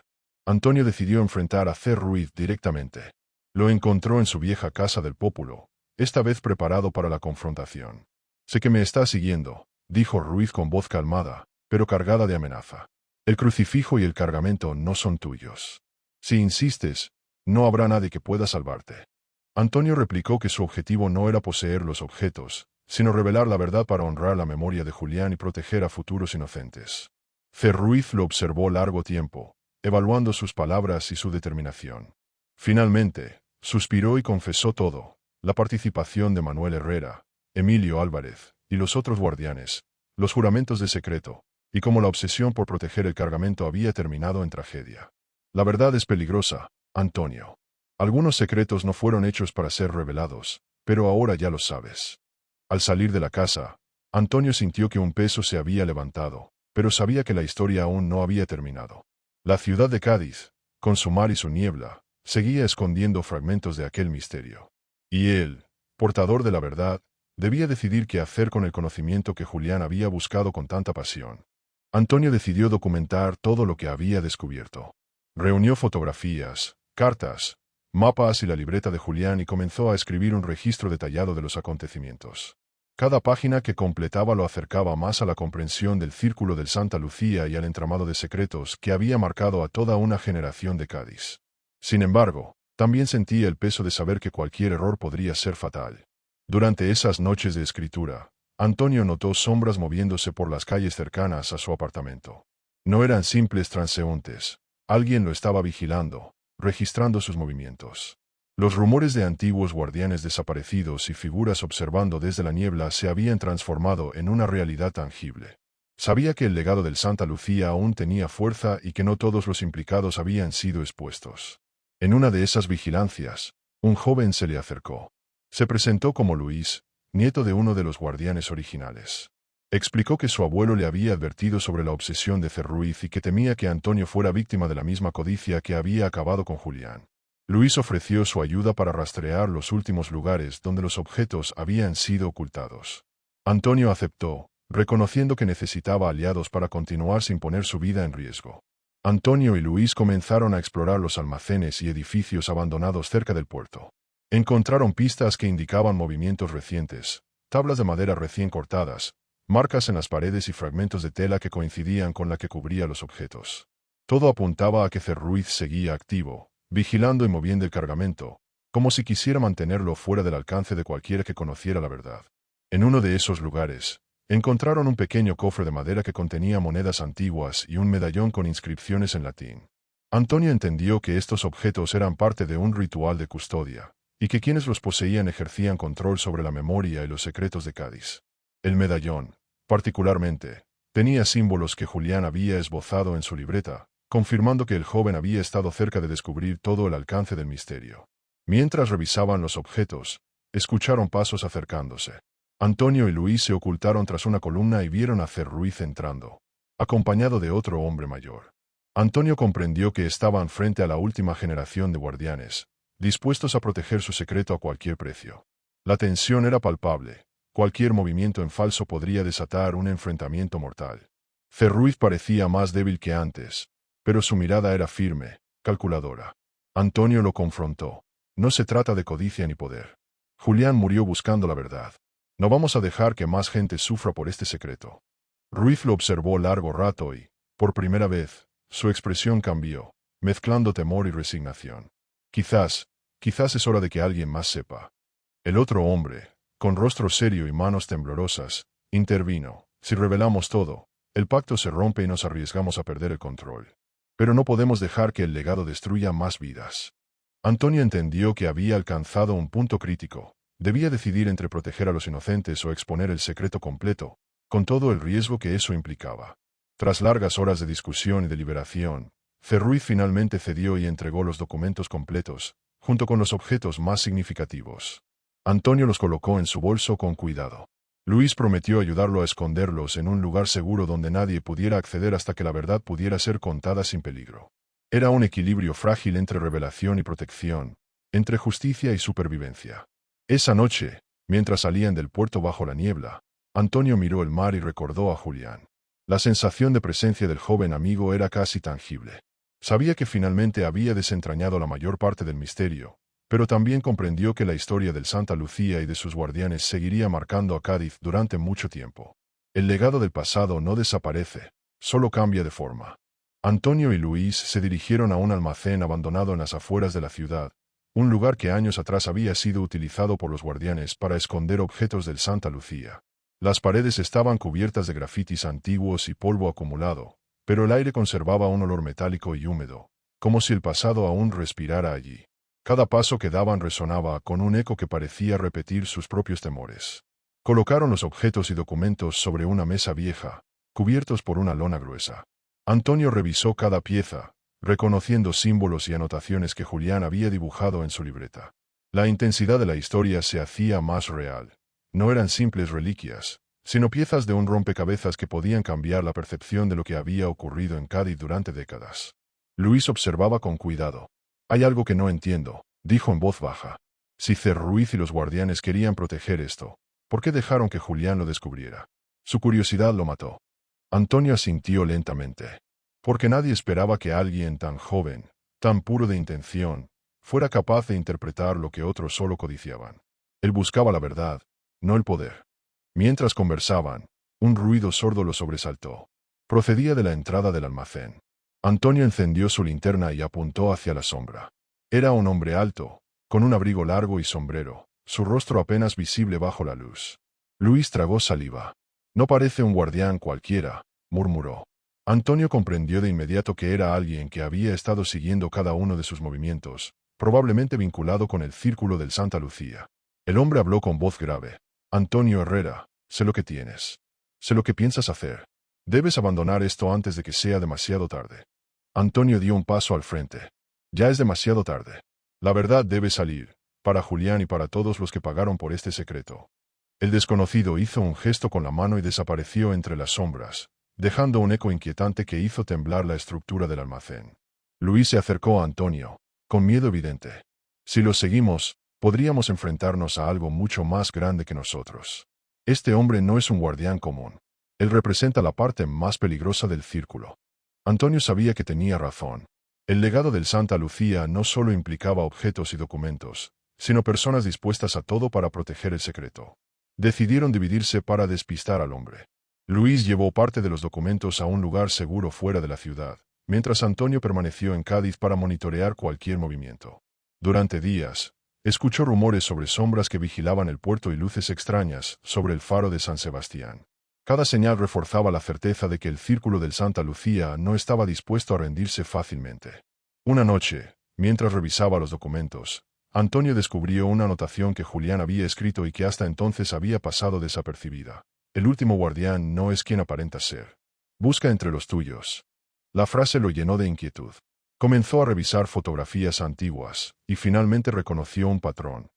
Antonio decidió enfrentar a C. Ruiz directamente. Lo encontró en su vieja casa del Pópulo, esta vez preparado para la confrontación. «Sé que me estás siguiendo», dijo Ruiz con voz calmada, pero cargada de amenaza. «El crucifijo y el cargamento no son tuyos. Si insistes, no habrá nadie que pueda salvarte». Antonio replicó que su objetivo no era poseer los objetos, sino revelar la verdad para honrar la memoria de Julián y proteger a futuros inocentes. C. Ruiz lo observó largo tiempo, evaluando sus palabras y su determinación. Finalmente, suspiró y confesó todo: la participación de Manuel Herrera, Emilio Álvarez y los otros guardianes, los juramentos de secreto, y cómo la obsesión por proteger el cargamento había terminado en tragedia. «La verdad es peligrosa, Antonio. Algunos secretos no fueron hechos para ser revelados, pero ahora ya lo sabes». Al salir de la casa, Antonio sintió que un peso se había levantado, pero sabía que la historia aún no había terminado. La ciudad de Cádiz, con su mar y su niebla, seguía escondiendo fragmentos de aquel misterio. Y él, portador de la verdad, debía decidir qué hacer con el conocimiento que Julián había buscado con tanta pasión. Antonio decidió documentar todo lo que había descubierto. Reunió fotografías, cartas, mapas y la libreta de Julián y comenzó a escribir un registro detallado de los acontecimientos. Cada página que completaba lo acercaba más a la comprensión del círculo del Santa Lucía y al entramado de secretos que había marcado a toda una generación de Cádiz. Sin embargo, también sentía el peso de saber que cualquier error podría ser fatal. Durante esas noches de escritura, Antonio notó sombras moviéndose por las calles cercanas a su apartamento. No eran simples transeúntes. Alguien lo estaba vigilando, registrando sus movimientos. Los rumores de antiguos guardianes desaparecidos y figuras observando desde la niebla se habían transformado en una realidad tangible. Sabía que el legado del Santa Lucía aún tenía fuerza y que no todos los implicados habían sido expuestos. En una de esas vigilancias, un joven se le acercó. Se presentó como Luis, nieto de uno de los guardianes originales. Explicó que su abuelo le había advertido sobre la obsesión de C. Ruiz y que temía que Antonio fuera víctima de la misma codicia que había acabado con Julián. Luis ofreció su ayuda para rastrear los últimos lugares donde los objetos habían sido ocultados. Antonio aceptó, reconociendo que necesitaba aliados para continuar sin poner su vida en riesgo. Antonio y Luis comenzaron a explorar los almacenes y edificios abandonados cerca del puerto. Encontraron pistas que indicaban movimientos recientes, tablas de madera recién cortadas, marcas en las paredes y fragmentos de tela que coincidían con la que cubría los objetos. Todo apuntaba a que C. Ruiz seguía activo, vigilando y moviendo el cargamento, como si quisiera mantenerlo fuera del alcance de cualquiera que conociera la verdad. En uno de esos lugares, encontraron un pequeño cofre de madera que contenía monedas antiguas y un medallón con inscripciones en latín. Antonio entendió que estos objetos eran parte de un ritual de custodia, y que quienes los poseían ejercían control sobre la memoria y los secretos de Cádiz. El medallón, particularmente, tenía símbolos que Julián había esbozado en su libreta, confirmando que el joven había estado cerca de descubrir todo el alcance del misterio. Mientras revisaban los objetos, escucharon pasos acercándose. Antonio y Luis se ocultaron tras una columna y vieron a C. Ruiz entrando, acompañado de otro hombre mayor. Antonio comprendió que estaban frente a la última generación de guardianes, dispuestos a proteger su secreto a cualquier precio. La tensión era palpable. Cualquier movimiento en falso podría desatar un enfrentamiento mortal. C. Ruiz parecía más débil que antes, pero su mirada era firme, calculadora. Antonio lo confrontó. No se trata de codicia ni poder. Julián murió buscando la verdad. No vamos a dejar que más gente sufra por este secreto. Ruiz lo observó largo rato y, por primera vez, su expresión cambió, mezclando temor y resignación. Quizás es hora de que alguien más sepa. El otro hombre, con rostro serio y manos temblorosas, intervino. Si revelamos todo, el pacto se rompe y nos arriesgamos a perder el control. Pero no podemos dejar que el legado destruya más vidas. Antonio entendió que había alcanzado un punto crítico. Debía decidir entre proteger a los inocentes o exponer el secreto completo, con todo el riesgo que eso implicaba. Tras largas horas de discusión y deliberación, Ferruiz finalmente cedió y entregó los documentos completos, junto con los objetos más significativos. Antonio los colocó en su bolso con cuidado. Luis prometió ayudarlo a esconderlos en un lugar seguro donde nadie pudiera acceder hasta que la verdad pudiera ser contada sin peligro. Era un equilibrio frágil entre revelación y protección, entre justicia y supervivencia. Esa noche, mientras salían del puerto bajo la niebla, Antonio miró el mar y recordó a Julián. La sensación de presencia del joven amigo era casi tangible. Sabía que finalmente había desentrañado la mayor parte del misterio, pero también comprendió que la historia del Santa Lucía y de sus guardianes seguiría marcando a Cádiz durante mucho tiempo. El legado del pasado no desaparece, solo cambia de forma. Antonio y Luis se dirigieron a un almacén abandonado en las afueras de la ciudad, un lugar que años atrás había sido utilizado por los guardianes para esconder objetos del Santa Lucía. Las paredes estaban cubiertas de grafitis antiguos y polvo acumulado, pero el aire conservaba un olor metálico y húmedo, como si el pasado aún respirara allí. Cada paso que daban resonaba con un eco que parecía repetir sus propios temores. Colocaron los objetos y documentos sobre una mesa vieja, cubiertos por una lona gruesa. Antonio revisó cada pieza, reconociendo símbolos y anotaciones que Julián había dibujado en su libreta. La intensidad de la historia se hacía más real. No eran simples reliquias, sino piezas de un rompecabezas que podían cambiar la percepción de lo que había ocurrido en Cádiz durante décadas. Luis observaba con cuidado. «Hay algo que no entiendo», dijo en voz baja. Si Ferruiz y los guardianes querían proteger esto, ¿por qué dejaron que Julián lo descubriera? Su curiosidad lo mató. Antonio asintió lentamente. Porque nadie esperaba que alguien tan joven, tan puro de intención, fuera capaz de interpretar lo que otros solo codiciaban. Él buscaba la verdad, no el poder. Mientras conversaban, un ruido sordo lo sobresaltó. Procedía de la entrada del almacén. Antonio encendió su linterna y apuntó hacia la sombra. Era un hombre alto, con un abrigo largo y sombrero, su rostro apenas visible bajo la luz. Luis tragó saliva. «No parece un guardián cualquiera», murmuró. Antonio comprendió de inmediato que era alguien que había estado siguiendo cada uno de sus movimientos, probablemente vinculado con el círculo del Santa Lucía. El hombre habló con voz grave. «Antonio Herrera, sé lo que tienes. Sé lo que piensas hacer. Debes abandonar esto antes de que sea demasiado tarde». Antonio dio un paso al frente. «Ya es demasiado tarde. La verdad debe salir, para Julián y para todos los que pagaron por este secreto». El desconocido hizo un gesto con la mano y desapareció entre las sombras, dejando un eco inquietante que hizo temblar la estructura del almacén. Luis se acercó a Antonio, con miedo evidente. «Si lo seguimos, podríamos enfrentarnos a algo mucho más grande que nosotros. Este hombre no es un guardián común. Él representa la parte más peligrosa del círculo». Antonio sabía que tenía razón. El legado del Santa Lucía no solo implicaba objetos y documentos, sino personas dispuestas a todo para proteger el secreto. Decidieron dividirse para despistar al hombre. Luis llevó parte de los documentos a un lugar seguro fuera de la ciudad, mientras Antonio permaneció en Cádiz para monitorear cualquier movimiento. Durante días, escuchó rumores sobre sombras que vigilaban el puerto y luces extrañas sobre el faro de San Sebastián. Cada señal reforzaba la certeza de que el círculo del Santa Lucía no estaba dispuesto a rendirse fácilmente. Una noche, mientras revisaba los documentos, Antonio descubrió una anotación que Julián había escrito y que hasta entonces había pasado desapercibida. «El último guardián no es quien aparenta ser. Busca entre los tuyos». La frase lo llenó de inquietud. Comenzó a revisar fotografías antiguas, y finalmente reconoció un patrón.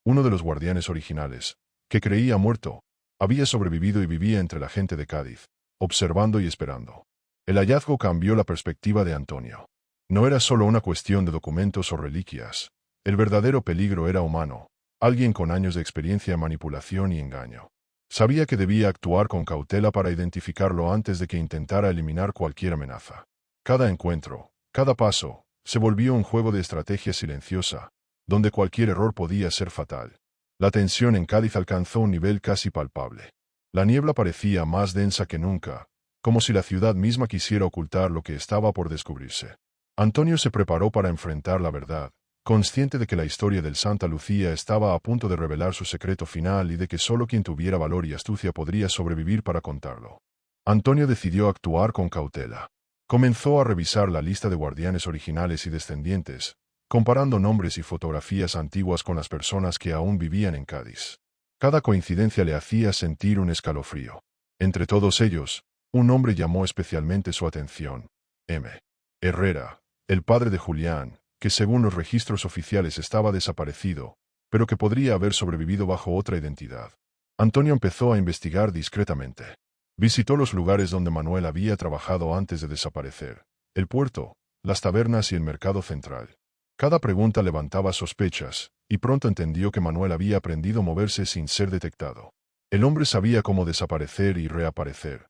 Uno de los guardianes originales, que creía muerto, había sobrevivido y vivía entre la gente de Cádiz, observando y esperando. El hallazgo cambió la perspectiva de Antonio. No era solo una cuestión de documentos o reliquias. El verdadero peligro era humano, alguien con años de experiencia en manipulación y engaño. Sabía que debía actuar con cautela para identificarlo antes de que intentara eliminar cualquier amenaza. Cada encuentro, cada paso, se volvió un juego de estrategia silenciosa, donde cualquier error podía ser fatal. La tensión en Cádiz alcanzó un nivel casi palpable. La niebla parecía más densa que nunca, como si la ciudad misma quisiera ocultar lo que estaba por descubrirse. Antonio se preparó para enfrentar la verdad, consciente de que la historia del Santa Lucía estaba a punto de revelar su secreto final y de que solo quien tuviera valor y astucia podría sobrevivir para contarlo. Antonio decidió actuar con cautela. Comenzó a revisar la lista de guardianes originales y descendientes, comparando nombres y fotografías antiguas con las personas que aún vivían en Cádiz. Cada coincidencia le hacía sentir un escalofrío. Entre todos ellos, un hombre llamó especialmente su atención. M. Herrera, el padre de Julián, que según los registros oficiales estaba desaparecido, pero que podría haber sobrevivido bajo otra identidad. Antonio empezó a investigar discretamente. Visitó los lugares donde Manuel había trabajado antes de desaparecer: el puerto, las tabernas y el mercado central. Cada pregunta levantaba sospechas, y pronto entendió que Manuel había aprendido a moverse sin ser detectado. El hombre sabía cómo desaparecer y reaparecer,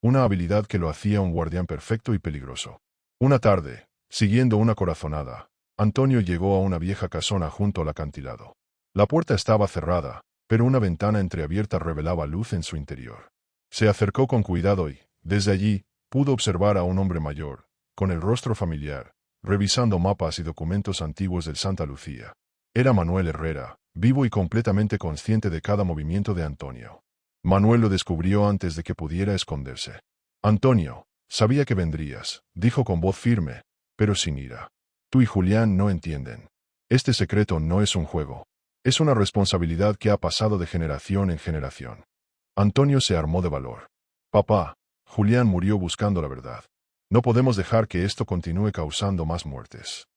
una habilidad que lo hacía un guardián perfecto y peligroso. Una tarde, siguiendo una corazonada, Antonio llegó a una vieja casona junto al acantilado. La puerta estaba cerrada, pero una ventana entreabierta revelaba luz en su interior. Se acercó con cuidado y, desde allí, pudo observar a un hombre mayor, con el rostro familiar, revisando mapas y documentos antiguos del Santa Lucía. Era Manuel Herrera, vivo y completamente consciente de cada movimiento de Antonio. Manuel lo descubrió antes de que pudiera esconderse. Antonio, sabía que vendrías, dijo con voz firme, pero sin ira. Tú y Julián no entienden. Este secreto no es un juego. Es una responsabilidad que ha pasado de generación en generación. Antonio se armó de valor. Papá, Julián murió buscando la verdad. No podemos dejar que esto continúe causando más muertes.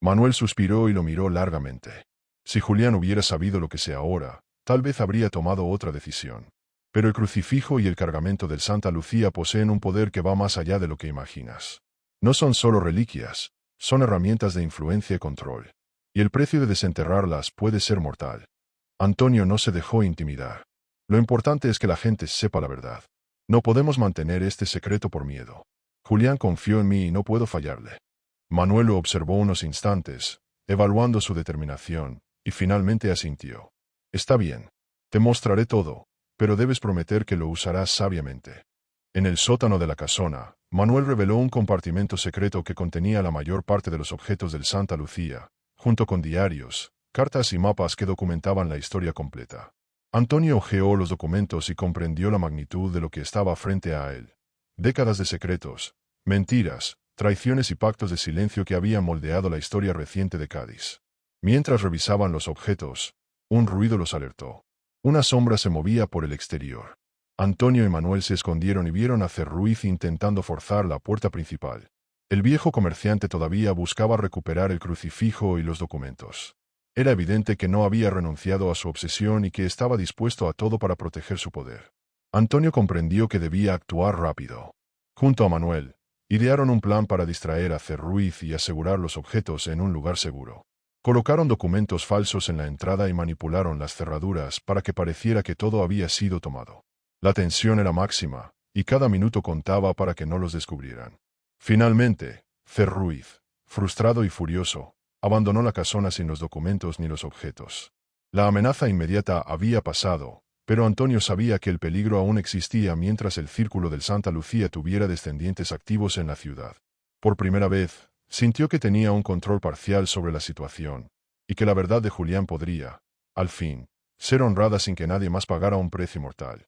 Manuel suspiró y lo miró largamente. Si Julián hubiera sabido lo que sé ahora, tal vez habría tomado otra decisión. Pero el crucifijo y el cargamento del Santa Lucía poseen un poder que va más allá de lo que imaginas. No son solo reliquias, son herramientas de influencia y control. Y el precio de desenterrarlas puede ser mortal. Antonio no se dejó intimidar. Lo importante es que la gente sepa la verdad. No podemos mantener este secreto por miedo. Julián confió en mí y no puedo fallarle. Manuel lo observó unos instantes, evaluando su determinación, y finalmente asintió. Está bien. Te mostraré todo, pero debes prometer que lo usarás sabiamente. En el sótano de la casona, Manuel reveló un compartimento secreto que contenía la mayor parte de los objetos del Santa Lucía, junto con diarios, cartas y mapas que documentaban la historia completa. Antonio hojeó los documentos y comprendió la magnitud de lo que estaba frente a él. Décadas de secretos, mentiras, traiciones y pactos de silencio que habían moldeado la historia reciente de Cádiz. Mientras revisaban los objetos, un ruido los alertó. Una sombra se movía por el exterior. Antonio y Manuel se escondieron y vieron a Cerruiz intentando forzar la puerta principal. El viejo comerciante todavía buscaba recuperar el crucifijo y los documentos. Era evidente que no había renunciado a su obsesión y que estaba dispuesto a todo para proteger su poder. Antonio comprendió que debía actuar rápido. Junto a Manuel, idearon un plan para distraer a Cerruiz y asegurar los objetos en un lugar seguro. Colocaron documentos falsos en la entrada y manipularon las cerraduras para que pareciera que todo había sido tomado. La tensión era máxima, y cada minuto contaba para que no los descubrieran. Finalmente, Cerruiz, frustrado y furioso, abandonó la casona sin los documentos ni los objetos. La amenaza inmediata había pasado, pero Antonio sabía que el peligro aún existía mientras el círculo del Santa Lucía tuviera descendientes activos en la ciudad. Por primera vez, sintió que tenía un control parcial sobre la situación, y que la verdad de Julián podría, al fin, ser honrada sin que nadie más pagara un precio mortal.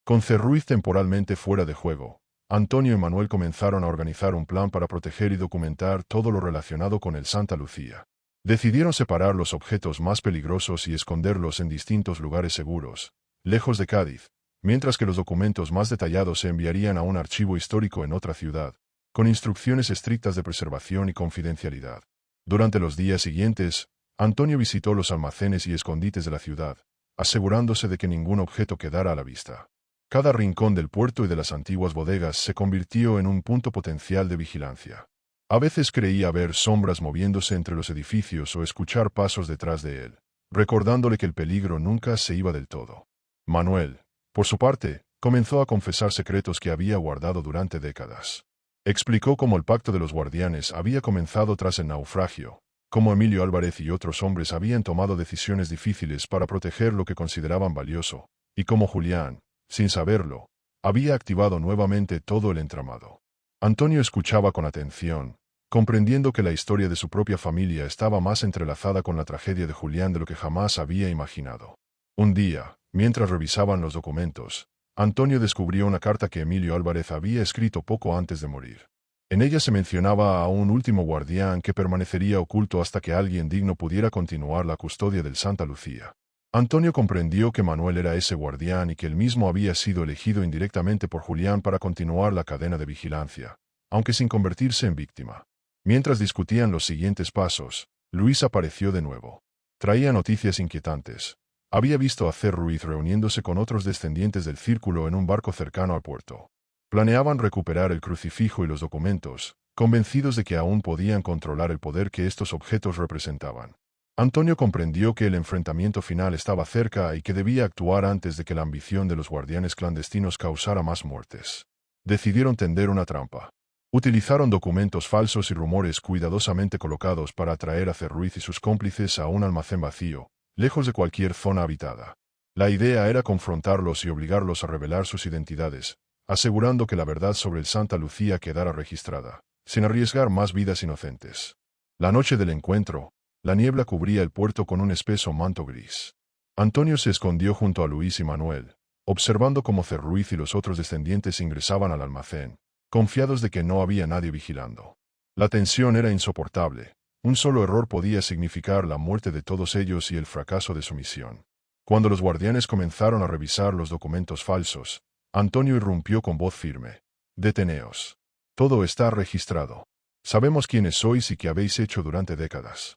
Con Cerruiz temporalmente fuera de juego, Antonio y Manuel comenzaron a organizar un plan para proteger y documentar todo lo relacionado con el Santa Lucía. Decidieron separar los objetos más peligrosos y esconderlos en distintos lugares seguros, lejos de Cádiz, mientras que los documentos más detallados se enviarían a un archivo histórico en otra ciudad, con instrucciones estrictas de preservación y confidencialidad. Durante los días siguientes, Antonio visitó los almacenes y escondites de la ciudad, asegurándose de que ningún objeto quedara a la vista. Cada rincón del puerto y de las antiguas bodegas se convirtió en un punto potencial de vigilancia. A veces creía ver sombras moviéndose entre los edificios o escuchar pasos detrás de él, recordándole que el peligro nunca se iba del todo. Manuel, por su parte, comenzó a confesar secretos que había guardado durante décadas. Explicó cómo el pacto de los guardianes había comenzado tras el naufragio, cómo Emilio Álvarez y otros hombres habían tomado decisiones difíciles para proteger lo que consideraban valioso, y cómo Julián, sin saberlo, había activado nuevamente todo el entramado. Antonio escuchaba con atención, comprendiendo que la historia de su propia familia estaba más entrelazada con la tragedia de Julián de lo que jamás había imaginado. Un día, mientras revisaban los documentos, Antonio descubrió una carta que Emilio Álvarez había escrito poco antes de morir. En ella se mencionaba a un último guardián que permanecería oculto hasta que alguien digno pudiera continuar la custodia del Santa Lucía. Antonio comprendió que Manuel era ese guardián y que él mismo había sido elegido indirectamente por Julián para continuar la cadena de vigilancia, aunque sin convertirse en víctima. Mientras discutían los siguientes pasos, Luis apareció de nuevo. Traía noticias inquietantes. Había visto a C. Ruiz reuniéndose con otros descendientes del círculo en un barco cercano al puerto. Planeaban recuperar el crucifijo y los documentos, convencidos de que aún podían controlar el poder que estos objetos representaban. Antonio comprendió que el enfrentamiento final estaba cerca y que debía actuar antes de que la ambición de los guardianes clandestinos causara más muertes. Decidieron tender una trampa. Utilizaron documentos falsos y rumores cuidadosamente colocados para atraer a C. Ruiz y sus cómplices a un almacén vacío, lejos de cualquier zona habitada. La idea era confrontarlos y obligarlos a revelar sus identidades, asegurando que la verdad sobre el Santa Lucía quedara registrada, sin arriesgar más vidas inocentes. La noche del encuentro, la niebla cubría el puerto con un espeso manto gris. Antonio se escondió junto a Luis y Manuel, observando cómo C. Ruiz y los otros descendientes ingresaban al almacén, confiados de que no había nadie vigilando. La tensión era insoportable. Un solo error podía significar la muerte de todos ellos y el fracaso de su misión. Cuando los guardianes comenzaron a revisar los documentos falsos, Antonio irrumpió con voz firme. «Deteneos. Todo está registrado. Sabemos quiénes sois y qué habéis hecho durante décadas».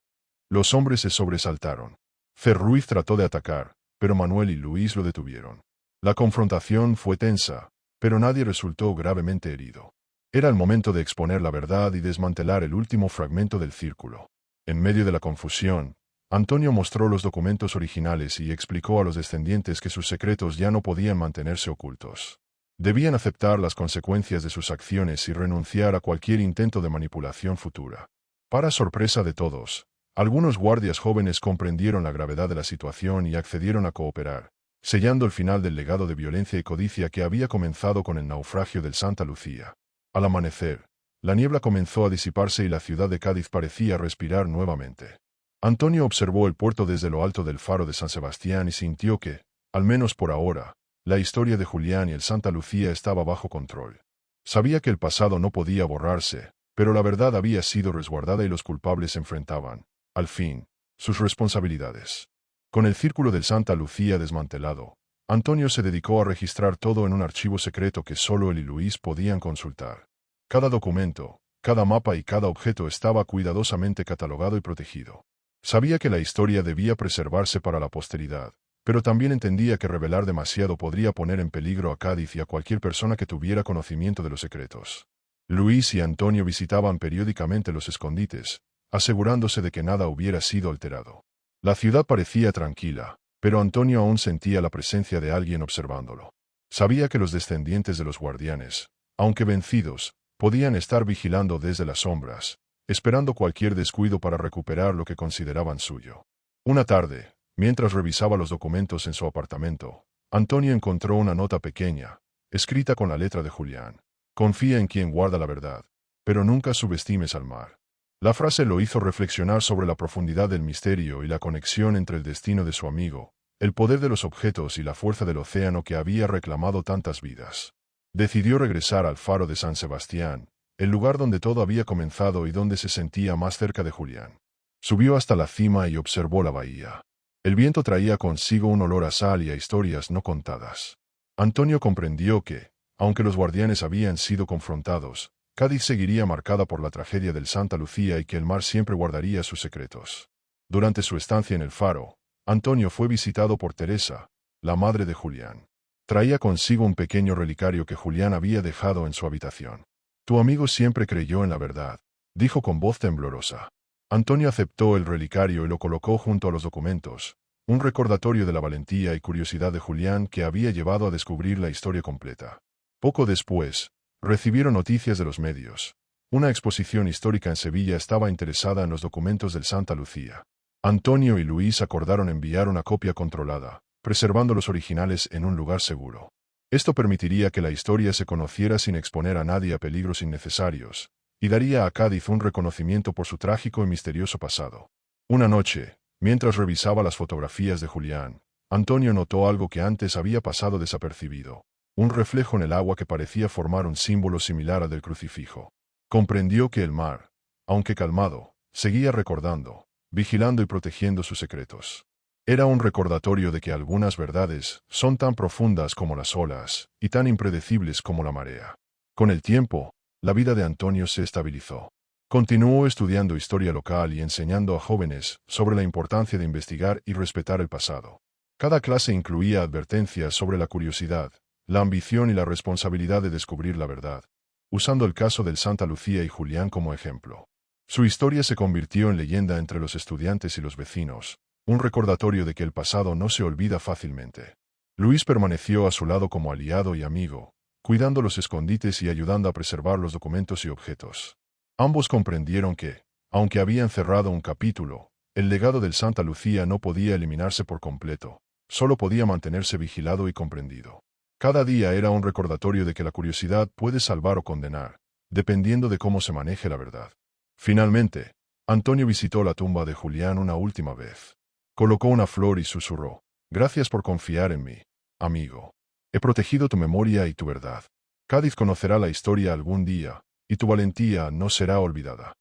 Los hombres se sobresaltaron. C. Ruiz trató de atacar, pero Manuel y Luis lo detuvieron. La confrontación fue tensa, pero nadie resultó gravemente herido. Era el momento de exponer la verdad y desmantelar el último fragmento del círculo. En medio de la confusión, Antonio mostró los documentos originales y explicó a los descendientes que sus secretos ya no podían mantenerse ocultos. Debían aceptar las consecuencias de sus acciones y renunciar a cualquier intento de manipulación futura. Para sorpresa de todos, algunos guardias jóvenes comprendieron la gravedad de la situación y accedieron a cooperar, sellando el final del legado de violencia y codicia que había comenzado con el naufragio del Santa Lucía. Al amanecer, la niebla comenzó a disiparse y la ciudad de Cádiz parecía respirar nuevamente. Antonio observó el puerto desde lo alto del faro de San Sebastián y sintió que, al menos por ahora, la historia de Julián y el Santa Lucía estaba bajo control. Sabía que el pasado no podía borrarse, pero la verdad había sido resguardada y los culpables enfrentaban, al fin, sus responsabilidades. Con el círculo del Santa Lucía desmantelado, Antonio se dedicó a registrar todo en un archivo secreto que solo él y Luis podían consultar. Cada documento, cada mapa y cada objeto estaba cuidadosamente catalogado y protegido. Sabía que la historia debía preservarse para la posteridad, pero también entendía que revelar demasiado podría poner en peligro a Cádiz y a cualquier persona que tuviera conocimiento de los secretos. Luis y Antonio visitaban periódicamente los escondites, asegurándose de que nada hubiera sido alterado. La ciudad parecía tranquila, pero Antonio aún sentía la presencia de alguien observándolo. Sabía que los descendientes de los guardianes, aunque vencidos, podían estar vigilando desde las sombras, esperando cualquier descuido para recuperar lo que consideraban suyo. Una tarde, mientras revisaba los documentos en su apartamento, Antonio encontró una nota pequeña, escrita con la letra de Julián. «Confía en quien guarda la verdad, pero nunca subestimes al mar». La frase lo hizo reflexionar sobre la profundidad del misterio y la conexión entre el destino de su amigo, el poder de los objetos y la fuerza del océano que había reclamado tantas vidas. Decidió regresar al faro de San Sebastián, el lugar donde todo había comenzado y donde se sentía más cerca de Julián. Subió hasta la cima y observó la bahía. El viento traía consigo un olor a sal y a historias no contadas. Antonio comprendió que, aunque los guardianes habían sido confrontados, Cádiz seguiría marcada por la tragedia del Santa Lucía y que el mar siempre guardaría sus secretos. Durante su estancia en el faro, Antonio fue visitado por Teresa, la madre de Julián. Traía consigo un pequeño relicario que Julián había dejado en su habitación. «Tu amigo siempre creyó en la verdad», dijo con voz temblorosa. Antonio aceptó el relicario y lo colocó junto a los documentos, un recordatorio de la valentía y curiosidad de Julián que había llevado a descubrir la historia completa. Poco después, recibieron noticias de los medios. Una exposición histórica en Sevilla estaba interesada en los documentos del Santa Lucía. Antonio y Luis acordaron enviar una copia controlada, preservando los originales en un lugar seguro. Esto permitiría que la historia se conociera sin exponer a nadie a peligros innecesarios, y daría a Cádiz un reconocimiento por su trágico y misterioso pasado. Una noche, mientras revisaba las fotografías de Julián, Antonio notó algo que antes había pasado desapercibido, un reflejo en el agua que parecía formar un símbolo similar al del crucifijo. Comprendió que el mar, aunque calmado, seguía recordando, vigilando y protegiendo sus secretos. Era un recordatorio de que algunas verdades son tan profundas como las olas y tan impredecibles como la marea. Con el tiempo, la vida de Antonio se estabilizó. Continuó estudiando historia local y enseñando a jóvenes sobre la importancia de investigar y respetar el pasado. Cada clase incluía advertencias sobre la curiosidad, la ambición y la responsabilidad de descubrir la verdad, usando el caso del Santa Lucía y Julián como ejemplo. Su historia se convirtió en leyenda entre los estudiantes y los vecinos, un recordatorio de que el pasado no se olvida fácilmente. Luis permaneció a su lado como aliado y amigo, cuidando los escondites y ayudando a preservar los documentos y objetos. Ambos comprendieron que, aunque habían cerrado un capítulo, el legado del Santa Lucía no podía eliminarse por completo, solo podía mantenerse vigilado y comprendido. Cada día era un recordatorio de que la curiosidad puede salvar o condenar, dependiendo de cómo se maneje la verdad. Finalmente, Antonio visitó la tumba de Julián una última vez. Colocó una flor y susurró: «Gracias por confiar en mí, amigo. He protegido tu memoria y tu verdad. Cádiz conocerá la historia algún día, y tu valentía no será olvidada».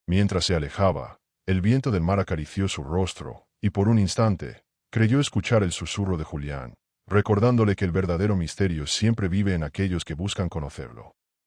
Mientras se alejaba, el viento del mar acarició su rostro, y por un instante, creyó escuchar el susurro de Julián, recordándole que el verdadero misterio siempre vive en aquellos que buscan conocerlo.